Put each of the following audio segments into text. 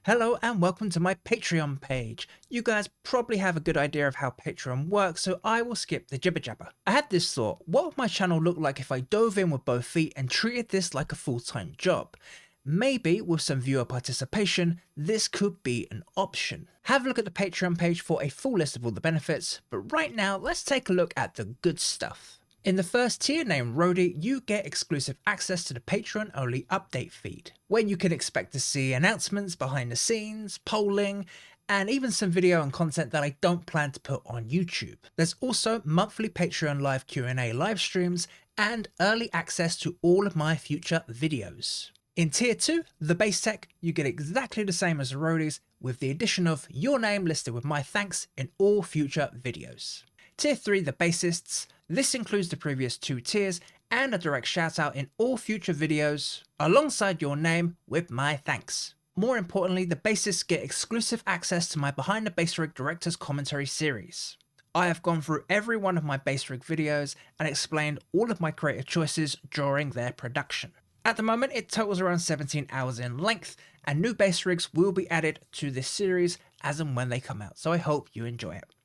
Hello and welcome to my Patreon page. You guys probably have a good idea of how Patreon works, so I will skip the jibber jabber. I had this thought, what would my channel look like if I dove in with both feet and treated this like a full-time job? Maybe with some viewer participation, this could be an option. Have a look at the Patreon page for a full list of all the benefits, but right now let's take a look at the good stuff. In the first tier named Roadie, you get exclusive access to the Patreon only update feed, where you can expect to see announcements behind the scenes, polling, and even some video and content that I don't plan to put on YouTube. There's also monthly Patreon live Q&A live streams and early access to all of my future videos. In tier 2, the base tech, you get exactly the same as the Roadies, with the addition of your name listed with my thanks in all future videos. Tier 3, the Bassists. This includes the previous 2 tiers and a direct shout out in all future videos alongside your name with my thanks. More importantly, the Bassists get exclusive access to my Behind the Bass Rig Director's Commentary series. I have gone through every one of my bass rig videos and explained all of my creative choices during their production. At the moment, it totals around 17 hours in length, and new bass rigs will be added to this series as and when they come out, so I hope you enjoy it.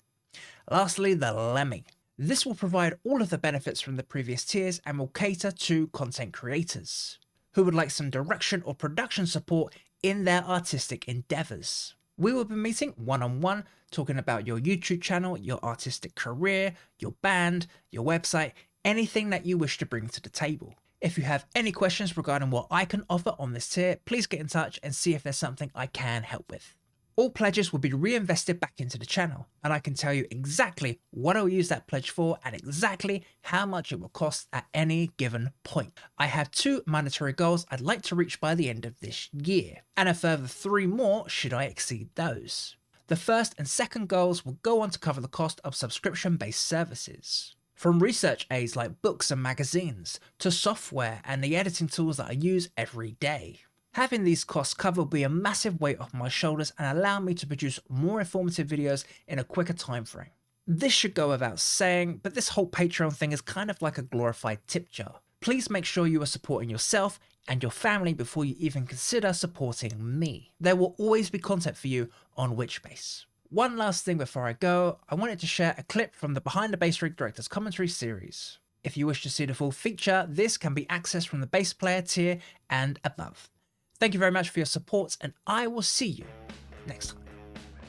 Lastly, the Lemmy. This will provide all of the benefits from the previous tiers and will cater to content creators who would like some direction or production support in their artistic endeavors. We will be meeting one-on-one, talking about your YouTube channel, your artistic career, your band, your website, anything that you wish to bring to the table. If you have any questions regarding what I can offer on this tier, please get in touch and see if there's something I can help with. All pledges will be reinvested back into the channel, and I can tell you exactly what I will use that pledge for and exactly how much it will cost at any given point. I have 2 monetary goals I'd like to reach by the end of this year, and a further 3 more should I exceed those. The first and second goals will go on to cover the cost of subscription-based services. From research aids like books and magazines, to software and the editing tools that I use every day. Having these costs covered will be a massive weight off my shoulders and allow me to produce more informative videos in a quicker time frame. This should go without saying, but this whole Patreon thing is kind of like a glorified tip jar. Please make sure you are supporting yourself and your family before you even consider supporting me. There will always be content for you on WhichBass. One last thing before I go, I wanted to share a clip from the Behind the Bass Rig Director's Commentary series. If you wish to see the full feature, this can be accessed from the bass player tier and above. Thank you very much for your support, and I will see you next time.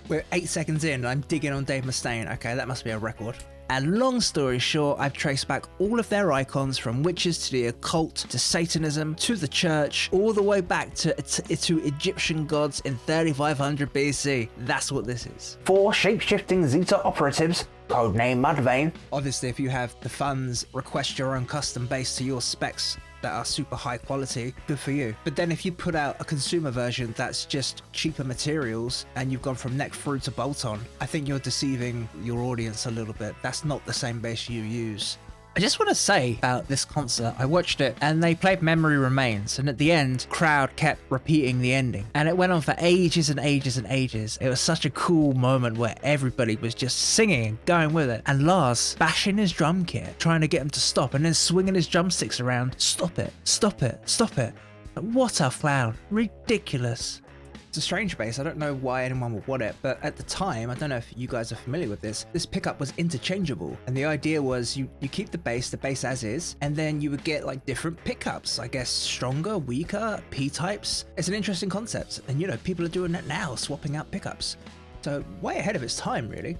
We're 8 seconds in, and I'm digging on Dave Mustaine. Okay, that must be a record. And long story short, I've traced back all of their icons from witches to the occult, to Satanism, to the church, all the way back to Egyptian gods in 3500 BC. That's what this is. 4 shape-shifting Zeta operatives, codename Mudvayne. Obviously, if you have the funds, request your own custom bass to your specs that are super high quality, good for you. But then if you put out a consumer version that's just cheaper materials and you've gone from neck through to bolt on, I think you're deceiving your audience a little bit. That's not the same bass you use. I just want to say about this concert, I watched it and they played Memory Remains, and at the end, crowd kept repeating the ending. And it went on for ages and ages and ages. It was such a cool moment where everybody was just singing and going with it. And Lars bashing his drum kit, trying to get him to stop, and then swinging his drumsticks around. Stop it, stop it, stop it. What a clown. Ridiculous. It's a strange bass, I don't know why anyone would want it, but at the time, I don't know if you guys are familiar with this pickup was interchangeable, and the idea was you keep the bass as is, and then you would get like different pickups, I guess stronger, weaker, P-types. It's an interesting concept, and you know, people are doing that now, swapping out pickups. So way ahead of its time, really.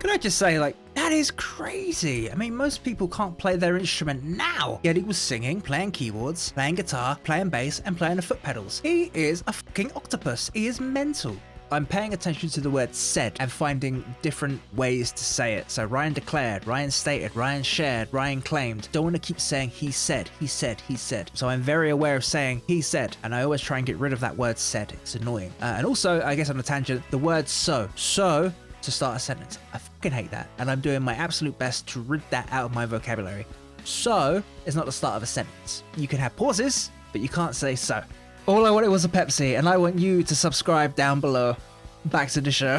Can I just say, like, that is crazy. I mean, most people can't play their instrument now. Yet he was singing, playing keyboards, playing guitar, playing bass, and playing the foot pedals. He is a fucking octopus. He is mental. I'm paying attention to the word said and finding different ways to say it. So Ryan declared, Ryan stated, Ryan shared, Ryan claimed. Don't want to keep saying he said, he said, he said. So I'm very aware of saying he said, and I always try and get rid of that word said. It's annoying. And also, I guess on a tangent, the word so. So, to start a sentence. I fucking hate that, and I'm doing my absolute best to rid that out of my vocabulary. So is not the start of a sentence. You can have pauses, but you can't say so. All I wanted was a Pepsi, and I want you to subscribe down below. Back to the show.